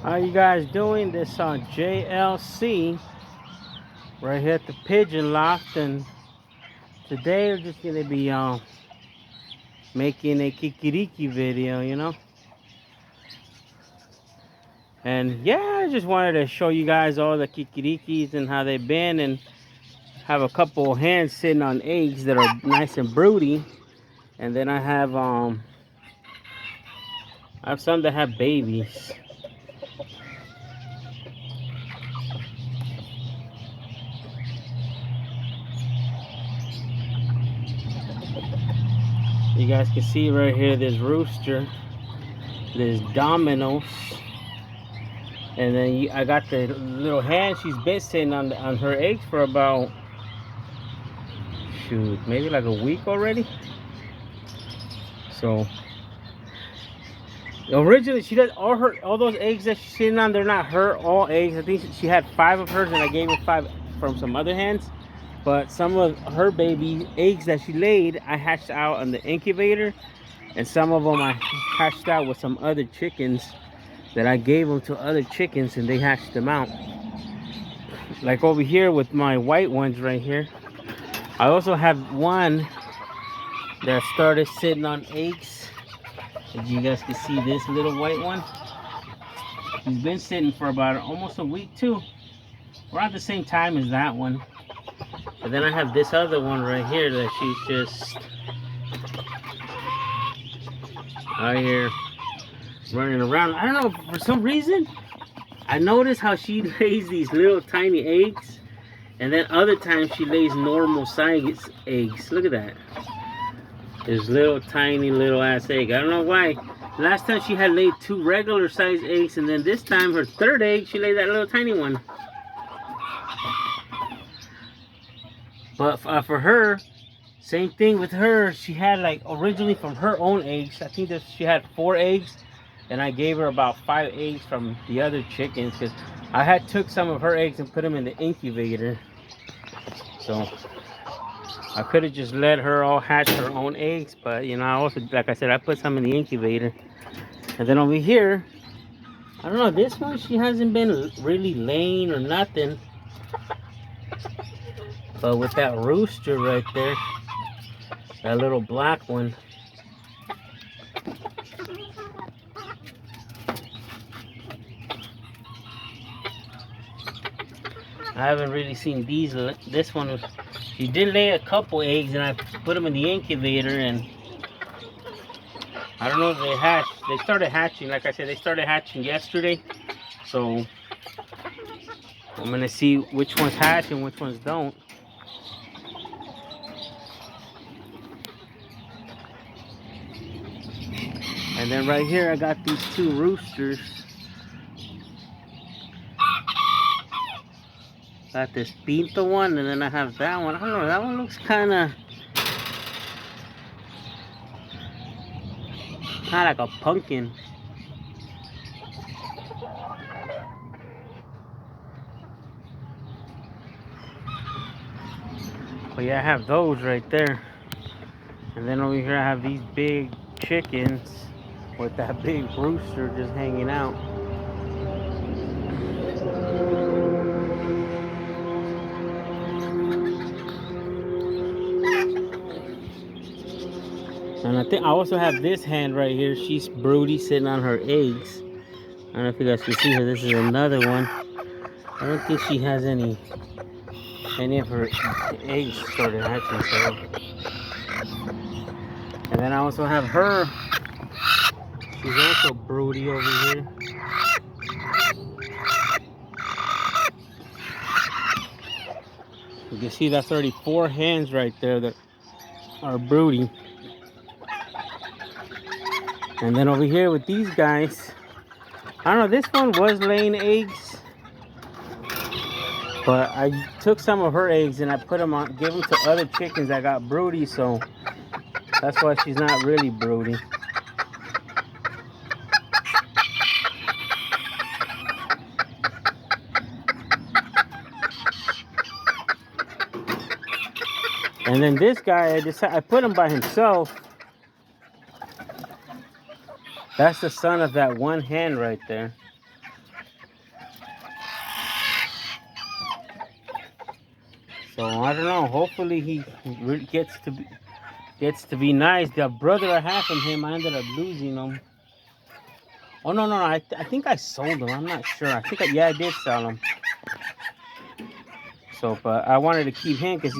How you guys doing? This on JLC right here at the pigeon loft, and today we're just gonna be making a Kikiriki video, you know. And yeah, I just wanted to show you guys all the Kikirikis and how they've been, and have a couple hens sitting on eggs that are nice and broody. And then I have some that have babies. You guys can see right here this rooster, this Dominoes, and then I got the little hen. She's been sitting on her eggs for about, shoot, maybe like a week already. So originally she does all those eggs that she's sitting on. They're not her all eggs. I think she had 5 of hers, and I gave her 5 from some other hens. But some of her baby eggs that she laid, I hatched out in the incubator, and some of them I hatched out with some other chickens that I gave them to other chickens, and they hatched them out. Like over here with my white ones right here. I also have one that started sitting on eggs. As you guys can see, this little white one, he's been sitting for about almost a week too, around the same time as that one. And then I have this other one right here that she's just out here running around. I don't know, for some reason I noticed how she lays these little tiny eggs, and then other times she lays normal size eggs. Look at that. This little tiny little ass egg. I don't know why. Last time she had laid 2 regular size eggs, and then this time her 3rd egg she laid that little tiny one. But for her, same thing with her. She had, like, originally from her own eggs, I think that she had 4 eggs, and I gave her about 5 eggs from the other chickens, because I had took some of her eggs and put them in the incubator. So I could have just let her all hatch her own eggs, but you know, I also, like I said, I put some in the incubator. And then over here, I don't know, this one she hasn't been really laying or nothing. But with that rooster right there, that little black one, I haven't really seen these. This one was, she did lay a couple eggs, and I put them in the incubator, and I don't know if they hatched. They started hatching, like I said, they started hatching yesterday. So I'm gonna see which ones hatch and which ones don't. And then right here I got these 2 roosters. Got this Pinto one, and then I have that one. I don't know, that one looks kind of like a pumpkin. But yeah, I have those right there. And then over here I have these big chickens with that big rooster just hanging out. And I think I also have this hen right here. She's broody, sitting on her eggs. I don't know if you guys can see her. This is another one. I don't think she has any of her eggs started hatching. So. And then I also have her. She's also broody over here. You can see that's already 4 hens right there that are brooding. And then over here with these guys, I don't know, this one was laying eggs, but I took some of her eggs and I put them on, gave them to other chickens that got broody, so that's why she's not really brooding. And then this guy, I put him by himself. That's the son of that one hen right there. So I don't know. Hopefully he gets to be nice. The brother I had from him, I ended up losing him. Oh no. I think I sold him. I'm not sure. I did sell him. So, but I wanted to keep him because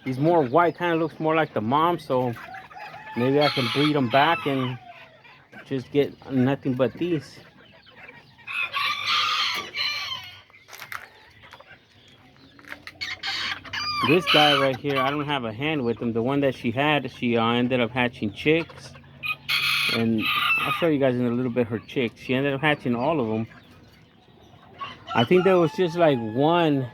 he's more white. Kind of looks more like the mom. So maybe I can breed him back and just get nothing but these. This guy right here, I don't have a hen with him. The one that she had, she ended up hatching chicks. And I'll show you guys in a little bit her chicks. She ended up hatching all of them. I think there was just like one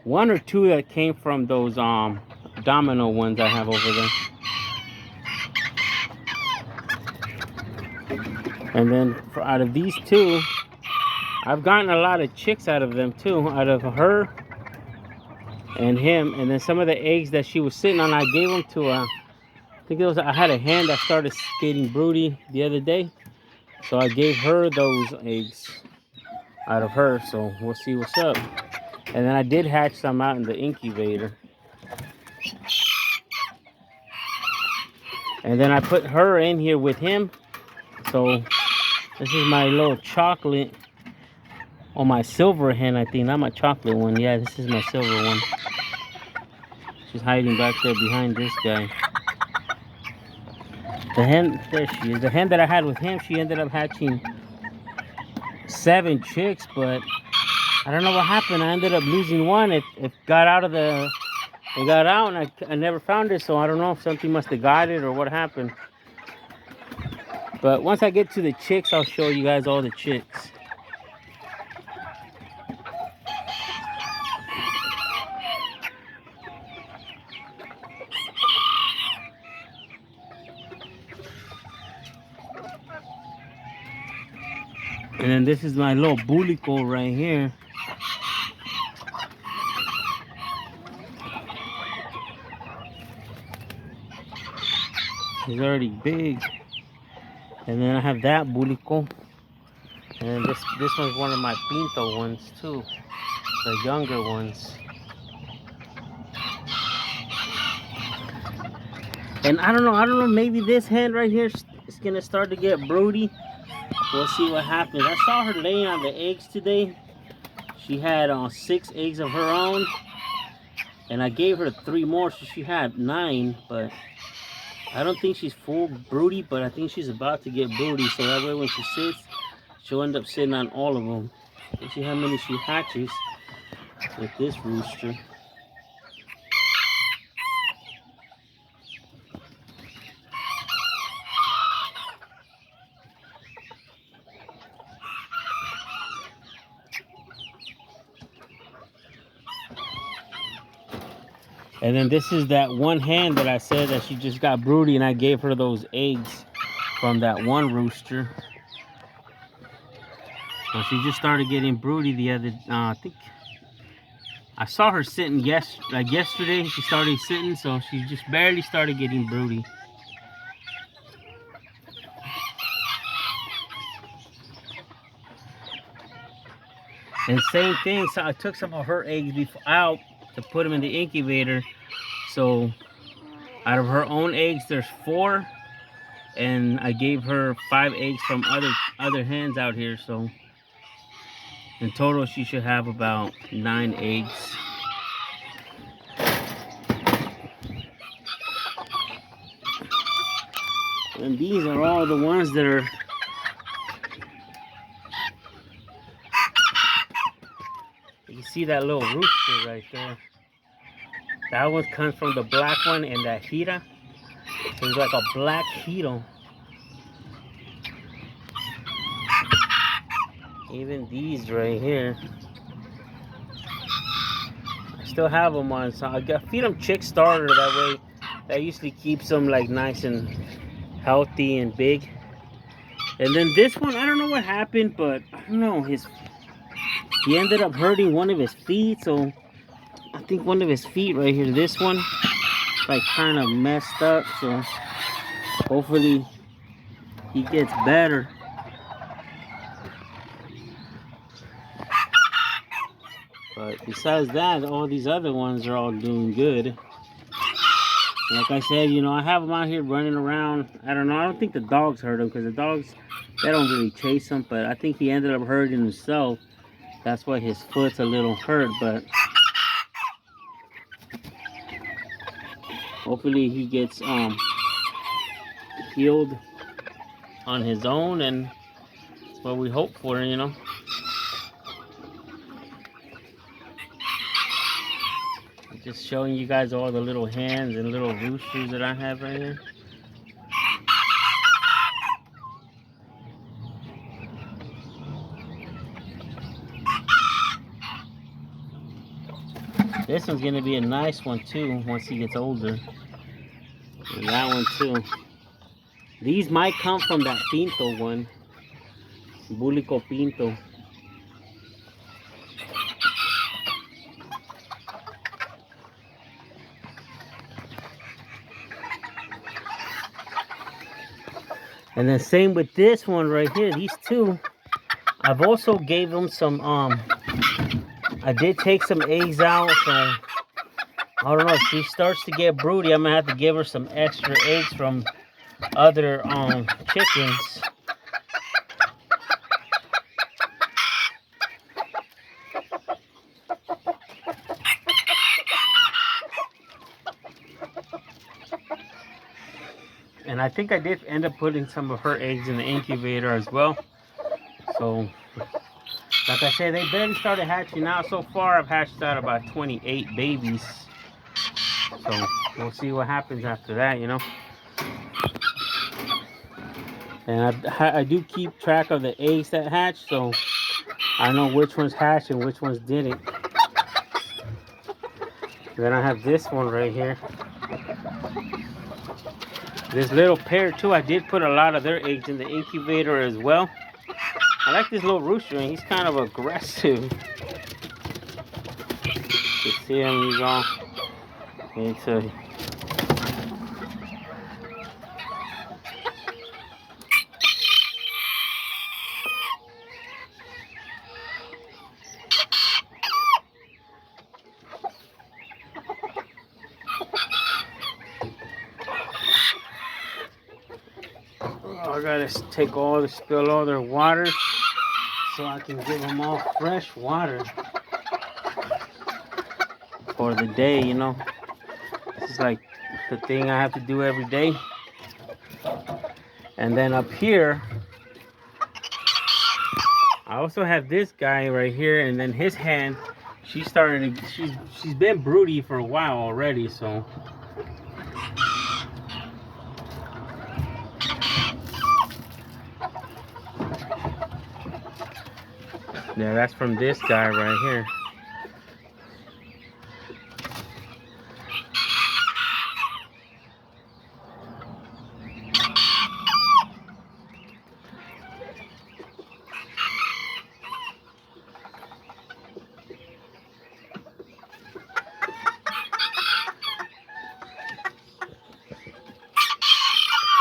or two that came from those domino ones I have over there. And then out of these two, I've gotten a lot of chicks out of them too, out of her and him. And then some of the eggs that she was sitting on, I gave them to I had a hen that started getting broody the other day, so I gave her those eggs out of her. So we'll see what's up. And then I did hatch some out in the incubator. And then I put her in here with him. So this is my little chocolate, or my silver hen, I think, not my chocolate one. Yeah, this is my silver one. She's hiding back there behind this guy. The hen, there she is. The hen that I had with him, she ended up hatching 7 chicks, but I don't know what happened. I ended up losing one. It got out and I never found it, so I don't know if something must have got it or what happened. But once I get to the chicks, I'll show you guys all the chicks. And then this is my little bulico right here. He's already big. And then I have that bulico. And this one's one of my pinto ones too. The younger ones. And I don't know, maybe this hen right here is gonna start to get broody. We'll see what happens. I saw her laying on the eggs today. She had 6 eggs of her own, and I gave her 3 more, so she had 9. But I don't think she's full broody, but I think she's about to get broody, so that way when she sits, she'll end up sitting on all of them. Let's see how many she hatches with this rooster. And then this is that one hen that I said that she just got broody, and I gave her those eggs from that one rooster. So she just started getting broody the other, I think I saw her sitting yesterday. She started sitting, so she just barely started getting broody. And same thing, so I took some of her eggs out to put them in the incubator. So out of her own eggs, there's 4, and I gave her 5 eggs from other hens out here. So in total, she should have about 9 eggs. And these are all the ones that are you can see that little rooster right there. That one comes from the black one and that Hira. So it's like a black Hiro. Even these right here. I still have them on, so I got feed them chick starter that way. That usually keeps them like nice and healthy and big. And then this one, I don't know what happened, but I don't know, he ended up hurting one of his feet, so I think one of his feet right here, this one, like kind of messed up, so hopefully he gets better. But besides that, all these other ones are all doing good. Like I said, you know, I have them out here running around. I don't know, I don't think the dogs hurt him, because the dogs, they don't really chase him, but I think he ended up hurting himself. That's why his foot's a little hurt, but hopefully he gets healed on his own, and that's what we hope for, you know. Just showing you guys all the little hens and little roosters that I have right here. This one's gonna be a nice one too once he gets older. And that one too. These might come from that Pinto one. Bulico Pinto. And then same with this one right here, these two. I've also gave them some, I did take some eggs out, so I don't know, if she starts to get broody, I'm gonna have to give her some extra eggs from other chickens. And I think I did end up putting some of her eggs in the incubator as well. So, like I said, they barely started hatching out. So far, I've hatched out about 28 babies. So, we'll see what happens after that, you know. And I do keep track of the eggs that hatch, so I know which ones hatched and which ones didn't. Then I have this one right here. This little pair too, I did put a lot of their eggs in the incubator as well. I like this little rooster, and he's kind of aggressive. You see him, he's all into. I gotta spill all their water so I can give them all fresh water for the day, you know. This is like the thing I have to do every day. And then up here, I also have this guy right here, and then his hand, she's been broody for a while already, so. Yeah, that's from this guy right here.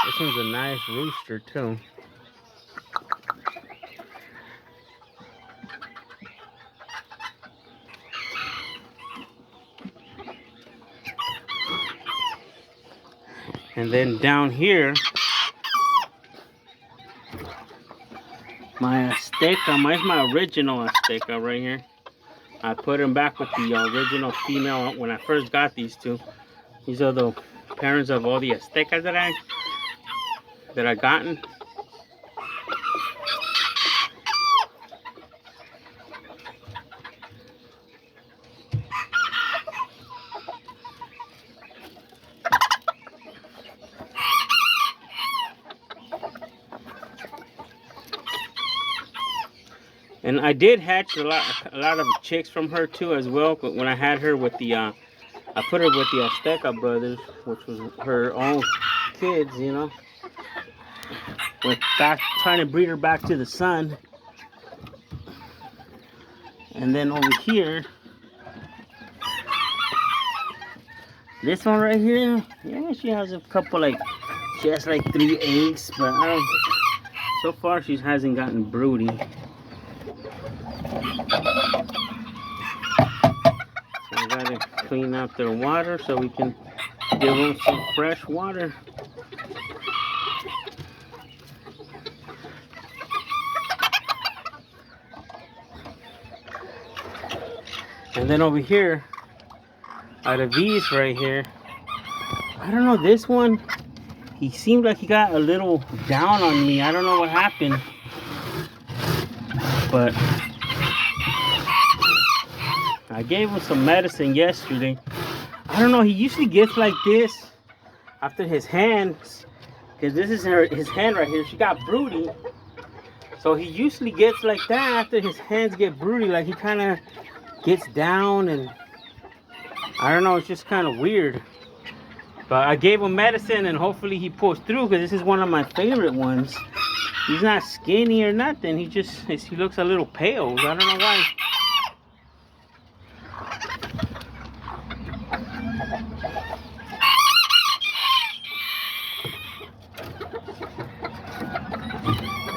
This one's a nice rooster too. And then down here, my azteca, my original azteca right here. I put him back with the original female when I first got these two. These are the parents of all the aztecas that I gotten. And I did hatch a lot of chicks from her too as well. But when I had her with the, I put her with the Azteca brothers, which was her own kids, you know. We're back trying to breed her back to the sun. And then over here, this one right here, yeah, she has a couple, like, she has like 3 eggs, but I don't, so far she hasn't gotten broody. So I gotta clean out their water so we can give them some fresh water. And then over here, out of these right here, I don't know, this one, he seemed like he got a little down on me. I don't know what happened, but I gave him some medicine yesterday. I don't know, he usually gets like this after his hands, because this is his hand right here. She got broody, so he usually gets like that after his hands get broody. Like he kind of gets down, and I don't know, it's just kind of weird. But I gave him medicine, and hopefully he pulls through, because this is one of my favorite ones. He's not skinny or nothing. He looks a little pale. I don't know why.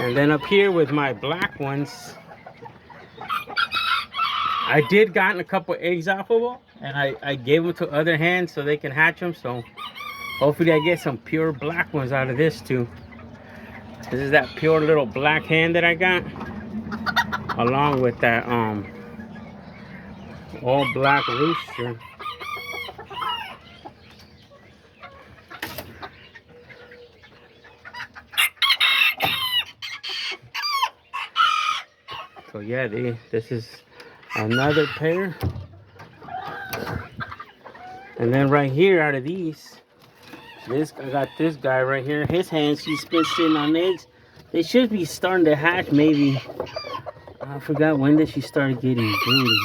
And then up here with my black ones, I did gotten a couple eggs off of them, and I gave them to other hens so they can hatch them. So hopefully I get some pure black ones out of this too. This is that pure little black hen that I got, along with that all black rooster. So yeah, this is another pair. And then right here, out of these, I got this guy right here. His hands, he's been sitting on eggs. They should be starting to hatch maybe. I forgot when did she start getting broody.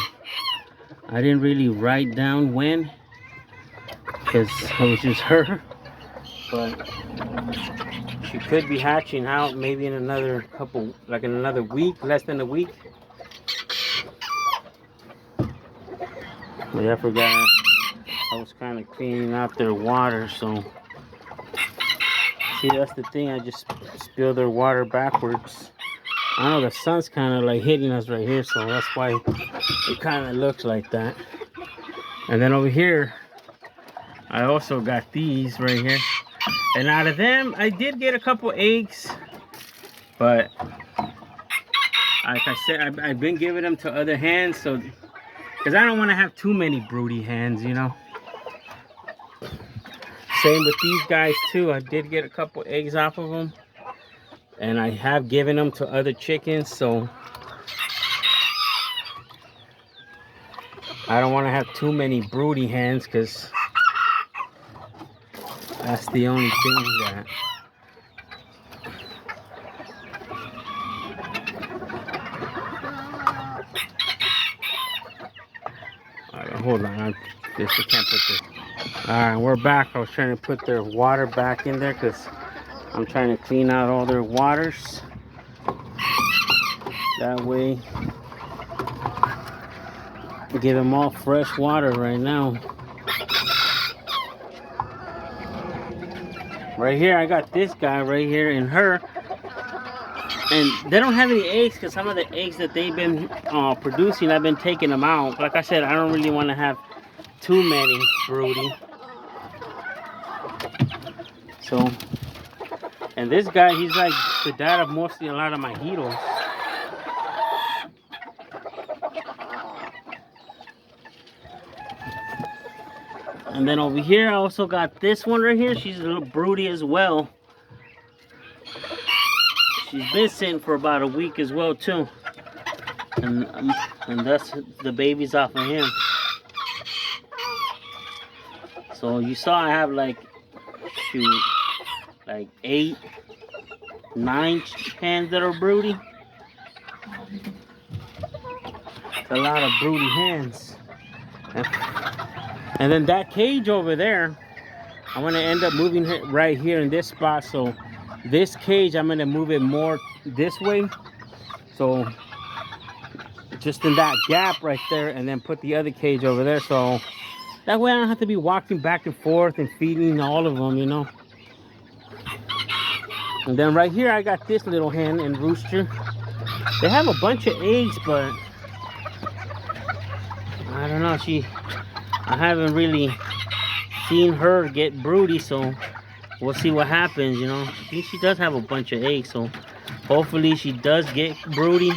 I didn't really write down when, because it was just her. But she could be hatching out maybe in another couple, like in another week, less than a week. But yeah, I forgot. I was kind of cleaning out their water, so see, that's the thing. I just spill their water backwards. I know the sun's kind of like hitting us right here, so that's why it kind of looks like that. And then over here, I also got these right here. And out of them, I did get a couple eggs, but like I said, I've been giving them to other hens, so because I don't want to have too many broody hens, you know. Same with these guys too. I did get a couple eggs off of them, and I have given them to other chickens, so I don't want to have too many broody hens, because that's the only thing that hold on, I can't put this. Alright, we're back. I was trying to put their water back in there because I'm trying to clean out all their waters. That way, give them all fresh water right now. Right here, I got this guy right here and her. And they don't have any eggs because some of the eggs that they've been producing, I've been taking them out. Like I said, I don't really want to have too many broody. So, and this guy, he's like the dad of mostly a lot of my heaters. And then over here, I also got this one right here. She's a little broody as well. She's been sitting for about a week as well too. And that's the babies off of him. So you saw I have like 8, 9 hens that are broody. It's a lot of broody hens. And then that cage over there, I'm gonna end up moving it right here in this spot. So this cage, I'm gonna move it more this way. So just in that gap right there, and then put the other cage over there. So that way I don't have to be walking back and forth and feeding all of them, you know. And then right here, I got this little hen and rooster. They have a bunch of eggs, but I don't know. I haven't really seen her get broody, so we'll see what happens, you know. I think she does have a bunch of eggs, so hopefully she does get broody.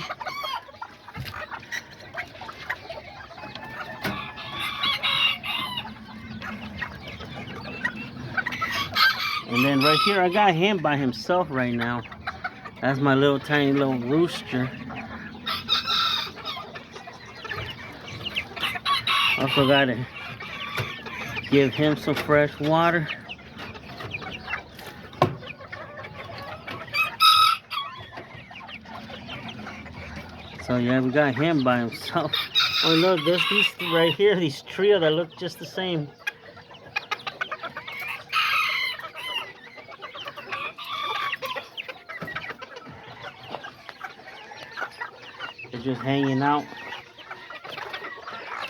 And then right here, I got him by himself right now. That's my little tiny little rooster. Also gotta give him some fresh water. So yeah, we got him by himself. Oh look, there's these right here, these trio that look just the same. They're just hanging out.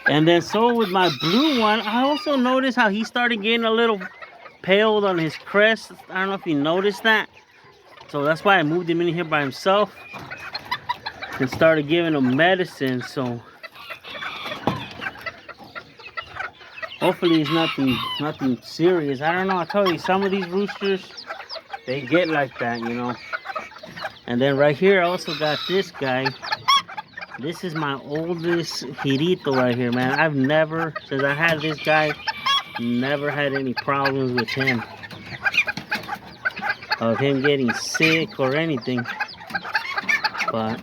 And then so with my blue one, I also noticed how he started getting a little paled on his crest. I don't know if you noticed that. So that's why I moved him in here by himself and started giving him medicine. So hopefully it's nothing serious. I don't know. I told you, some of these roosters, they get like that, you know. And then right here, I also got this guy. This is my oldest Girito right here, man. I've never, since I had this guy, never had any problems with him. Of him getting sick or anything. But,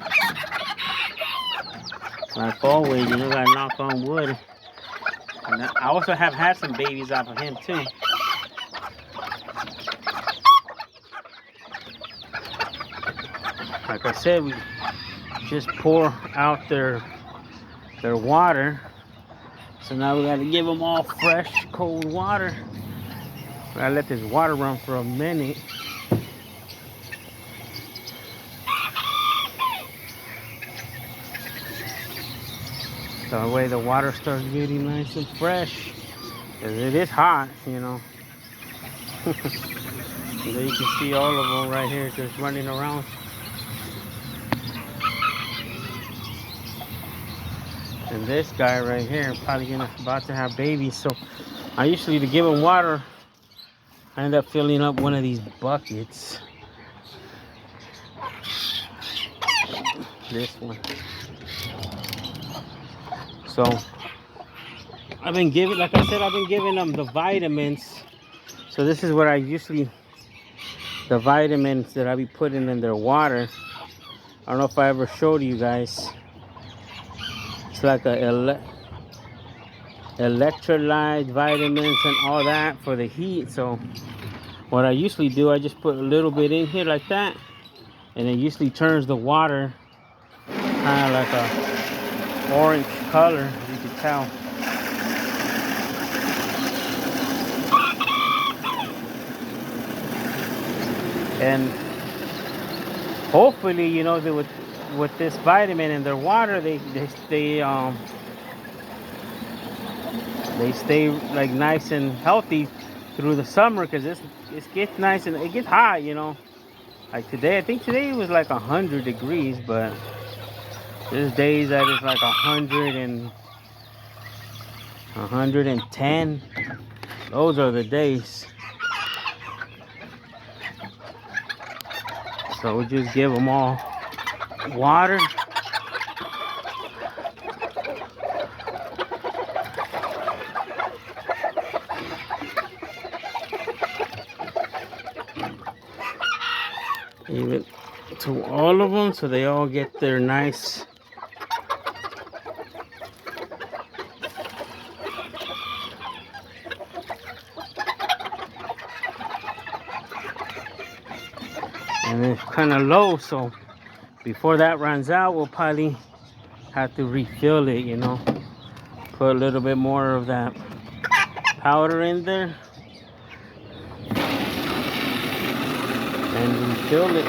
like always, you know, gotta knock on wood. And I also have had some babies off of him, too. Like I said, we just pour out their water. So now we gotta give them all fresh, cold water. We gotta let this water run for a minute. So that way the water starts getting nice and fresh. Because it is hot, you know. So there you can see all of them right here just running around. And this guy right here probably about to have babies. So I usually, to give him water, I end up filling up one of these buckets. This one. So I've been giving, like I said, I've been giving them the vitamins. So this is what I usually, the vitamins that I be putting in their water. I don't know if I ever showed you guys. It's like a electrolyte, vitamins, and all that for the heat. So what I usually do, I just put a little bit in here like that, and it usually turns the water kind of like a orange color, as you can tell. And hopefully, you know, with this vitamin in their water, they stay like nice and healthy through the summer, because it gets nice and it gets hot, you know. Like today, I think today it was like 100 degrees, but there's days that it's like 100 and 110. Those are the days. So we just give them all water. Give it to all of them so they all get their nice and it's kind of low, so before that runs out, we'll probably have to refill it, you know. Put a little bit more of that powder in there and refill it.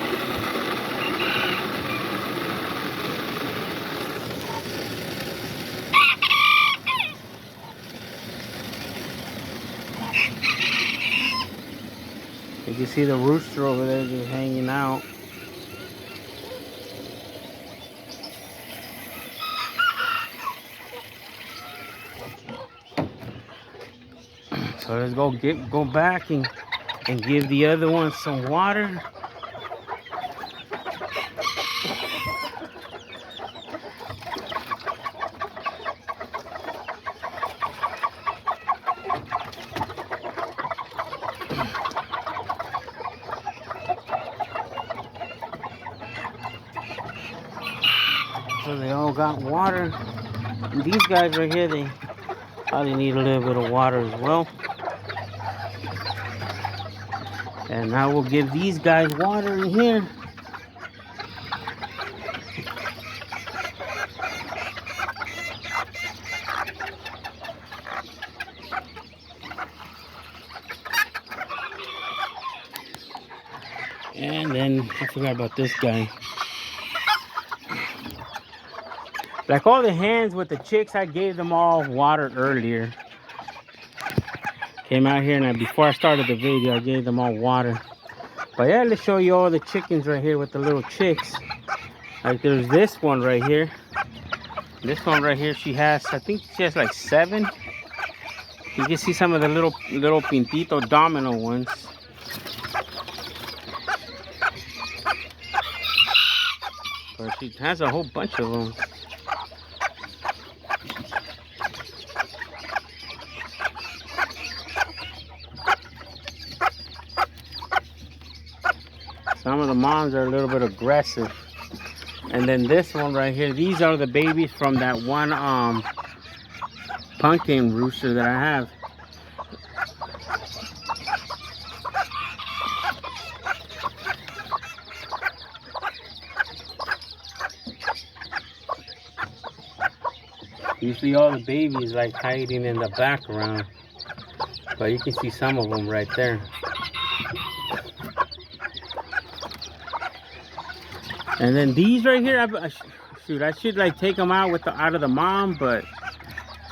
You can see the rooster over there just hanging out. So let's go back and give the other one some water. So they all got water. And these guys right here, they probably need a little bit of water as well. And now we'll give these guys water in here. And then I forgot about this guy. Like all the hens with the chicks, I gave them all water earlier. Came out here and before I started the video, I gave them all water. But yeah, let's show you all the chickens right here with the little chicks. Like there's this one right here. This one right here, I think she has like 7. You can see some of the little pintito domino ones. But she has a whole bunch of them. Some of the moms are a little bit aggressive. And then this one right here, these are the babies from that one pumpkin rooster that I have. Usually all the babies like hiding in the background, but you can see some of them right there. And then these right here, I should like take them out out of the mom, but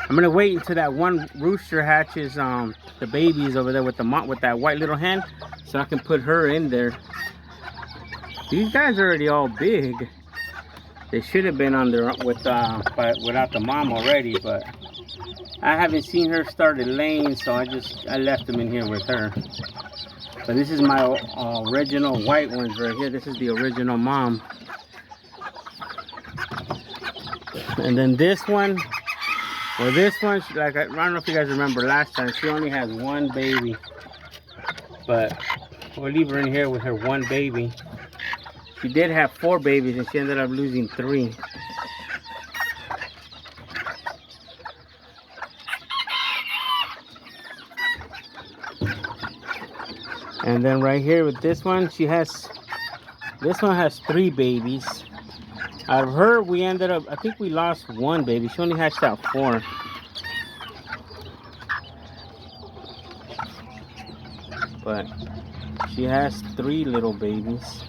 I'm gonna wait until that one rooster hatches the babies over there with the mom, with that white little hen, so I can put her in there. These guys are already all big. They should have been on there without the mom already, but I haven't seen her started laying, so I left them in here with her. But this is my original white ones right here. This is the original mom. And then this one, like I don't know if you guys remember last time, she only has 1 baby. But we'll leave her in here with her 1 baby. She did have 4 babies and she ended up losing 3. And then right here with this one, this one has 3 babies. Out of her, we ended up, I think we lost 1 baby. She only hatched out 4. But she has 3 little babies.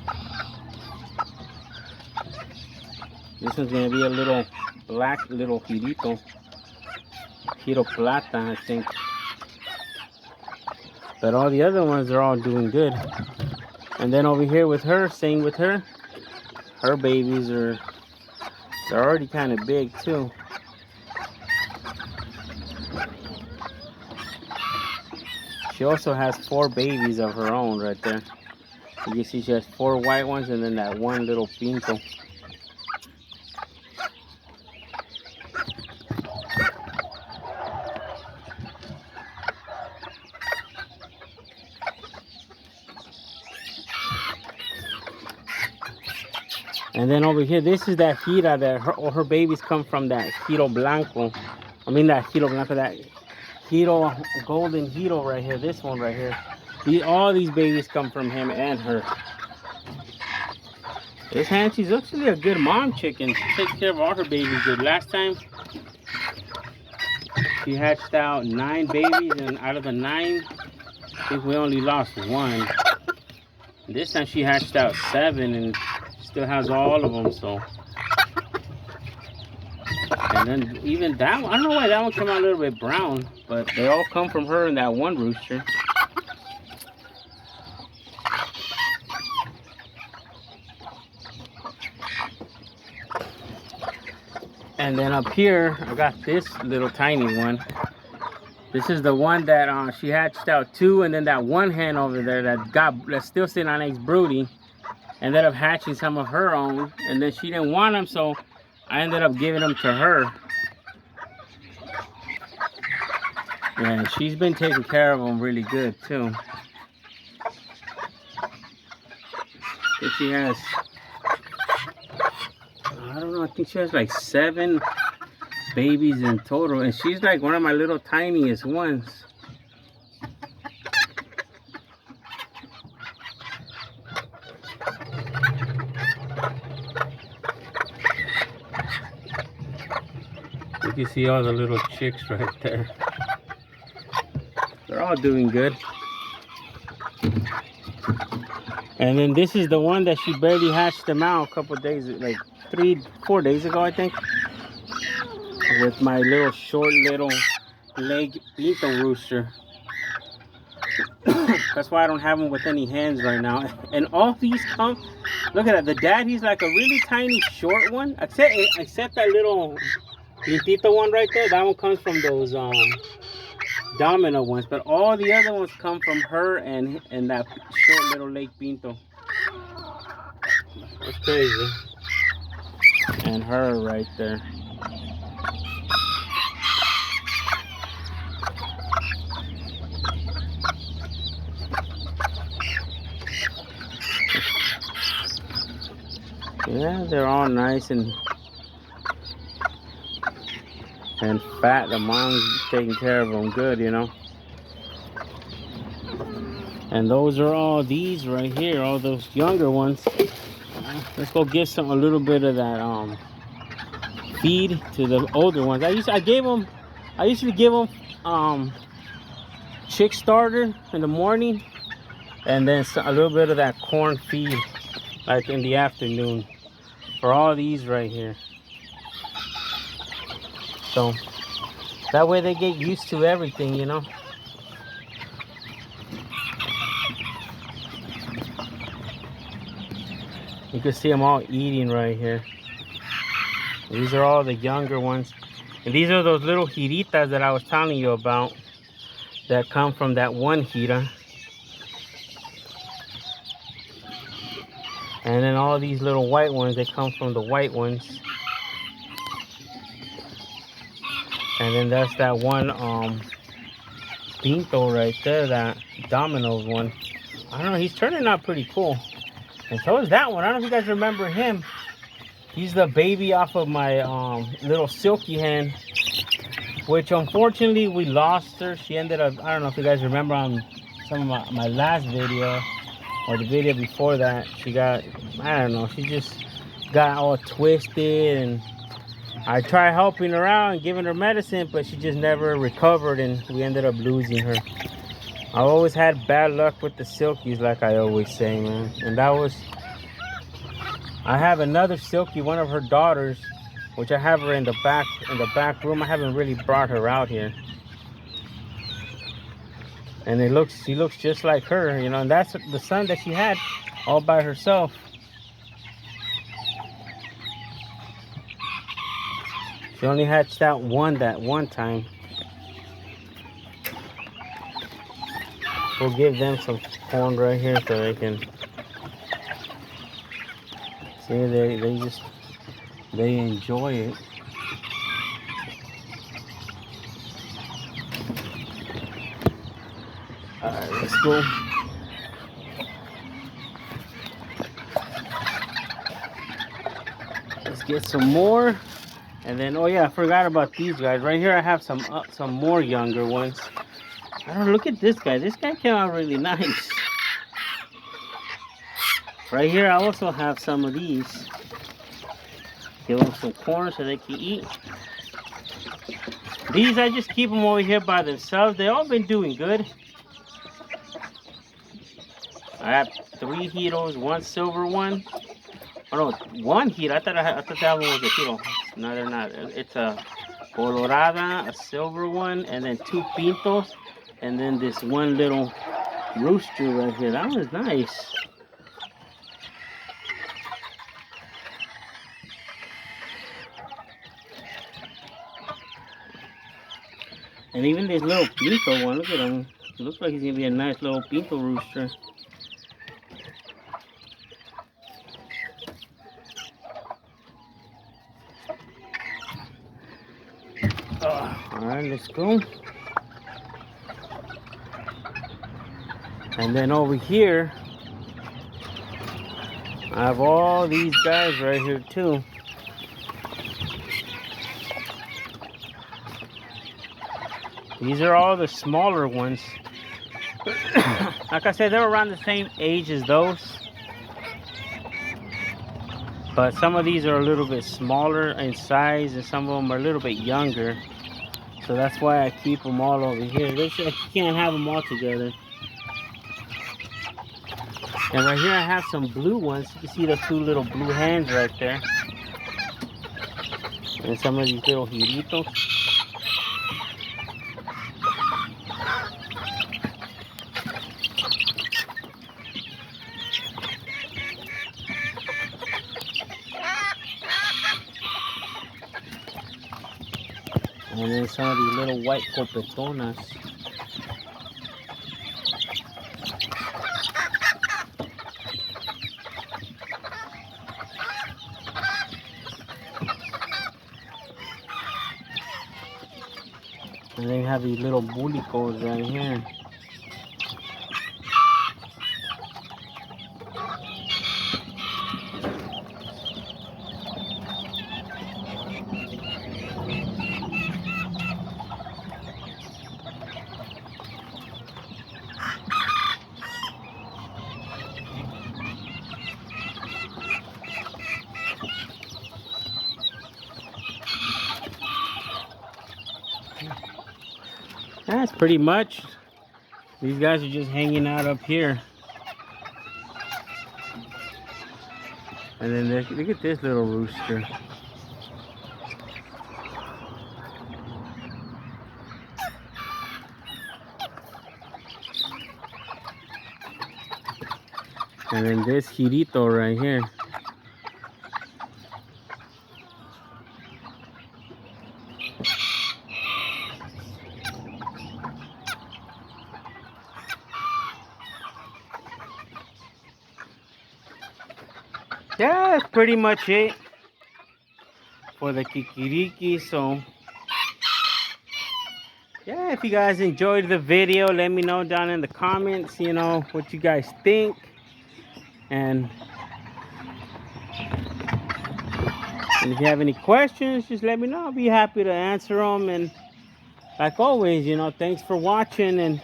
This one's gonna be a little black little girito. Giro plata, I think. But all the other ones are all doing good. And then over here with her, same with her. Her babies they're already kind of big too. She also has 4 babies of her own right there. You can see she has 4 white ones and then that 1 little pinto. And then over here, this is that gira that her babies come from, that giro blanco. I mean that giro blanco, that giro, golden giro right here. This one right here. All these babies come from him and her. This hen, she's actually a good mom chicken. She takes care of all her babies good. Last time, she hatched out 9 babies, and out of the 9, I think we only lost 1. This time she hatched out 7 and still has all of them, so. And then even that one, I don't know why that one came out a little bit brown, but they all come from her and that one rooster. And then up here, I got this little tiny one. This is the one that she hatched out 2, and then that one hen over there that's still sitting on eggs brooding, ended up hatching some of her own, and then she didn't want them, so I ended up giving them to her. And she's been taking care of them really good too. I think she has, I don't know, I think she has like 7 babies in total, and she's like one of my little tiniest ones. You can see all the little chicks right there. They're all doing good. And then this is the one that she barely hatched them out a couple days, like 3-4 days ago, I think. With my little short little leg pinto rooster. That's why I don't have them with any hens right now. And all these come, look at that. The dad, he's like a really tiny short one. Except that little pintito one right there. That one comes from those domino ones. But all the other ones come from her and that short little leg pinto. That's crazy. And her right there. Yeah, they're all nice and fat. The mom's taking care of them good, you know. And those are all these right here, all those younger ones. Let's go get a little bit of that feed to the older ones. I usually give them chick starter in the morning, and then a little bit of that corn feed like in the afternoon for all these right here. So that way they get used to everything, you know. You can see them all eating right here. These are all the younger ones. And these are those little giritas that I was telling you about that come from that one gira. And then all these little white ones, they come from the white ones. And then that's that one pinto right there, that Domino's one. I don't know, he's turning out pretty cool. And so is that one. I don't know if you guys remember him. He's the baby off of my little silky hen, which unfortunately we lost her. She ended up, I don't know if you guys remember on some of my last video or the video before that, she got, I don't know, she just got all twisted, and I tried helping her out and giving her medicine, but she just never recovered, and we ended up losing her. I always had bad luck with the silkies, like I always say, man. And that was, I have another silky, one of her daughters, which I have her in the back room. I haven't really brought her out here. And she looks just like her, you know, and that's the son that she had all by herself. She only hatched out one that one time. We'll give them some corn right here so they can see. They enjoy it. All right, let's go. Let's get some more. And then, oh yeah, I forgot about these guys. Right here I have some more younger ones. I don't know, look at this guy. This guy came out really nice. Right here, I also have some of these. Give them some corn so they can eat. These, I just keep them over here by themselves. They all been doing good. I have 3 Hitos, 1 silver one. Oh no, 1 Hito. I thought that one was a Hito. No, they're not. It's a Colorada, a silver one, and then 2 Pintos, and then this one little rooster right here. That one's nice. And even this little Pinto one, look at him. Looks like he's gonna be a nice little Pinto rooster. Alright, let's go. And then over here, I have all these guys right here too. These are all the smaller ones. Like I said, they're around the same age as those. But some of these are a little bit smaller in size and some of them are a little bit younger. So that's why I keep them all over here. You can't have them all together. And right here I have some blue ones. You can see the 2 little blue hens right there. And some of these little giritos. And then some of these little white copetonas. And then you have these little bulicos right here. That's pretty much. These guys are just hanging out up here. And then look at this little rooster. And then this girito right here. Yeah, that's pretty much it for the Kikiriki. So yeah, if you guys enjoyed the video, let me know down in the comments, you know, what you guys think. And if you have any questions, just let me know. I'll be happy to answer them. And like always, you know, thanks for watching. And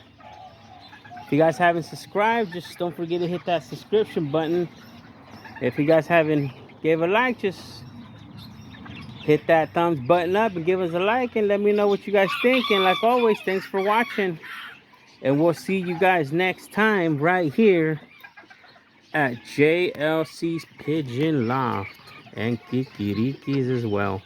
if you guys haven't subscribed, just don't forget to hit that subscription button. If you guys haven't gave a like, just hit that thumbs button up and give us a like and let me know what you guys think. And like always, thanks for watching. And we'll see you guys next time right here at JLC's Pigeon Loft and Kikiriki's as well.